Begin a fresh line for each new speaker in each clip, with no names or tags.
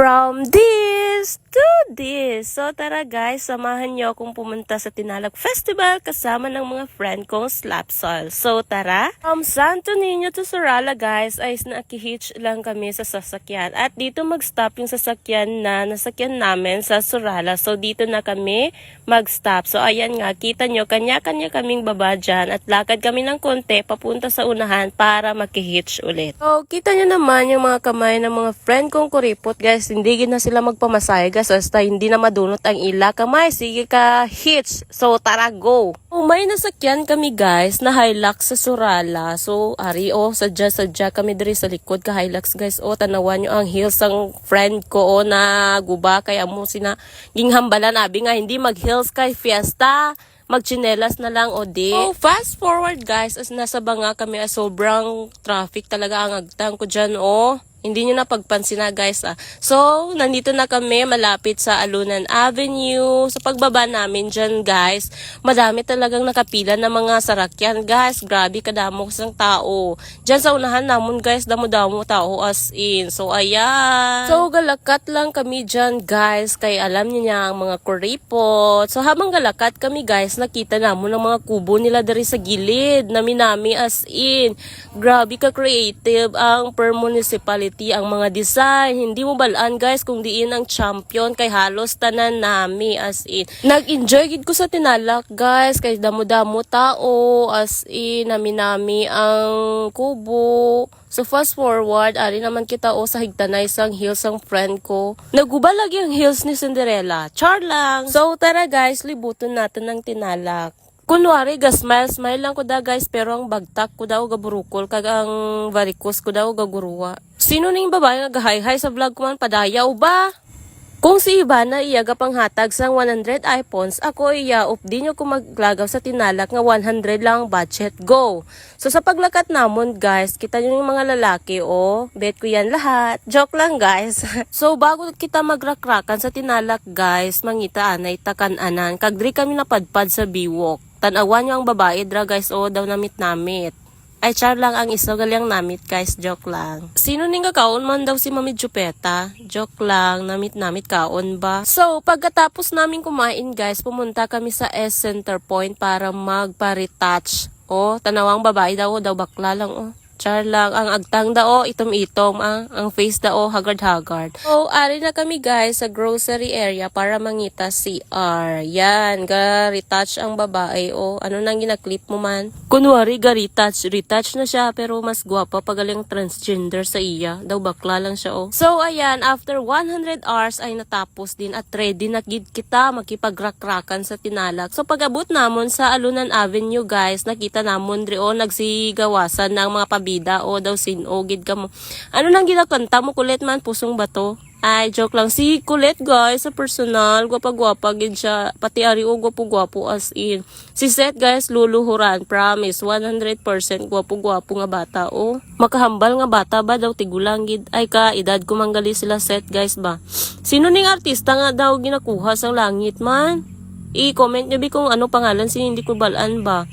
From this to this. So tara guys, samahan niyo akong pumunta sa Tinalak Festival kasama ng mga friend kong Slapsol. So tara. From Santo Niño to Surala guys ay nakihitch lang kami sa sasakyan. At dito mag-stop yung sasakyan na nasakyan namin sa Surala. So dito na kami mag-stop. So ayan nga, kita nyo, kanya-kanya kaming baba dyan. At lakad kami ng konti papunta sa unahan para makihitch ulit. So kita nyo naman yung mga kamay ng mga friend kong kuripot guys. Hindi na sila magpamasahe guys. Basta hindi na madunot ang ila kamay. Sige ka hitch. So tara go. So, may nasakyan kami guys na Hilux sa Surala. So ari sadya kami diri sa likod ka Hilux guys. Tanawan nyo ang heels ang friend ko na guba. Kaya mo sina ginghambalan abi nga hindi mag-heels kay fiesta. Magchinelas na lang o di. So, fast forward guys, as nasa banga kami, sobrang traffic talaga ang agtang ko dyan Hindi nyo na pagpansin na guys So, nandito na kami malapit sa Alunan Avenue. Sa pagbaba namin dyan guys, madami talagang nakapila na mga sarakyan guys. Grabe kadamo sang tao. Dyan sa unahan namon guys, damo-damo tao as in. So, ayan. So, galakat lang kami dyan guys. Kaya alam niyo niya ang mga kuripot. So, habang galakat kami guys, nakita namon ang mga kubo nila dari sa gilid. Nami as in. Grabe ka creative ang per municipality ang mga design. Hindi mo balaan guys kung diin ang champion kay halos tanan nami as in. Nag-enjoy gid ko sa Tinalak guys kay damo-damo tao as in nami ang kubo. So fast forward, ari naman kita sa higtanay sang heels ang friend ko. Naguba lagi ang heels ni Cinderella. Char lang. So tara guys, libuton natin ng Tinalak. Kunwari, smile lang ko da guys, pero ang bagtak ko daw gaburukol, kag ang varicose ko daw gaguruwa. Sino ning babae nga gahay-hay sa vlog ko man padayaw ba? Kung si Ivana iyaga pang hatag sang 100 iPhones, ako iyaop din nyo kung maglagaw sa Tinalak nga 100 lang budget, go! So sa paglakat namon guys, kita nyo yung mga lalaki, bet ko yan lahat. Joke lang guys. So bago kita magrakrakan sa Tinalak guys, mangita anay takan-anan, kagdri kami napadpad sa biwok. Tanawan nyo ang babae dra guys, daw namit-namit. Ay, char lang ang isa galyang namit guys, joke lang. Sino ning kaon man daw si Mami Jupeta? Joke lang, namit kaon ba? So, pagkatapos namin kumain guys, pumunta kami sa S Center Point para magpa-retouch. Tanawang babae daw bakla lang Char lang, ang agtang dao, itom-itom, ang face dao, hagard-hagard. So, ari na kami guys sa grocery area para mangita CR. Yan, retouch ang babae, ano nang ginaklip mo man? Kunwari, retouch na siya, pero mas gwapa pagaling transgender sa iya. Daw bakla lang siya, So, ayan, after 100 hours ay natapos din at ready na gid kita makipagrakrakan sa Tinalak. So, pag-abot namon sa Alunan Avenue guys, nakita namon nagsigawasan ng mga pabida daw sinogid ka mo. Ano nang ginakanta mo kulit man pusong bato? Ay, joke lang. Si kulit guys, sa personal, gwapa-gwapa gid siya. Pati ari gwapo-gwapo as in. Si Seth guys, luluhuran, promise, 100% gwapo-gwapo nga bata, Makahambal nga bata ba daw tigulang gid. Ay ka, edad ko manggali sila Seth guys ba. Sino ning artista nga daw ginakuha sa langit man? I-comment nyo kung ano pangalan, hindi ko balaan ba.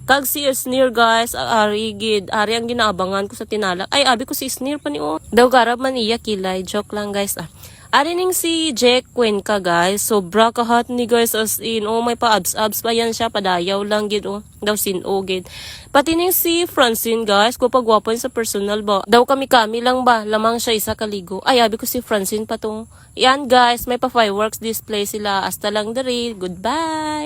Kag si Sneer guys, ari ang ginaabangan ko sa Tinalak. Ay, abi ko si Sneer pa ni Daw garab man iya kilay, joke lang guys Ari ning si Jack Cuenca guys, sobra kahat ni guys as in, may pa-abs pa yan siya, padayaw lang gid daw sinogid. Pati ning si Francine guys, gwapa-gwapo sa personal ba. Daw kami lang ba, lamang siya isa kaligo. Ay, abi ko si Francine pa Yan guys, may pa-fireworks display sila. Hasta lang diri, goodbye!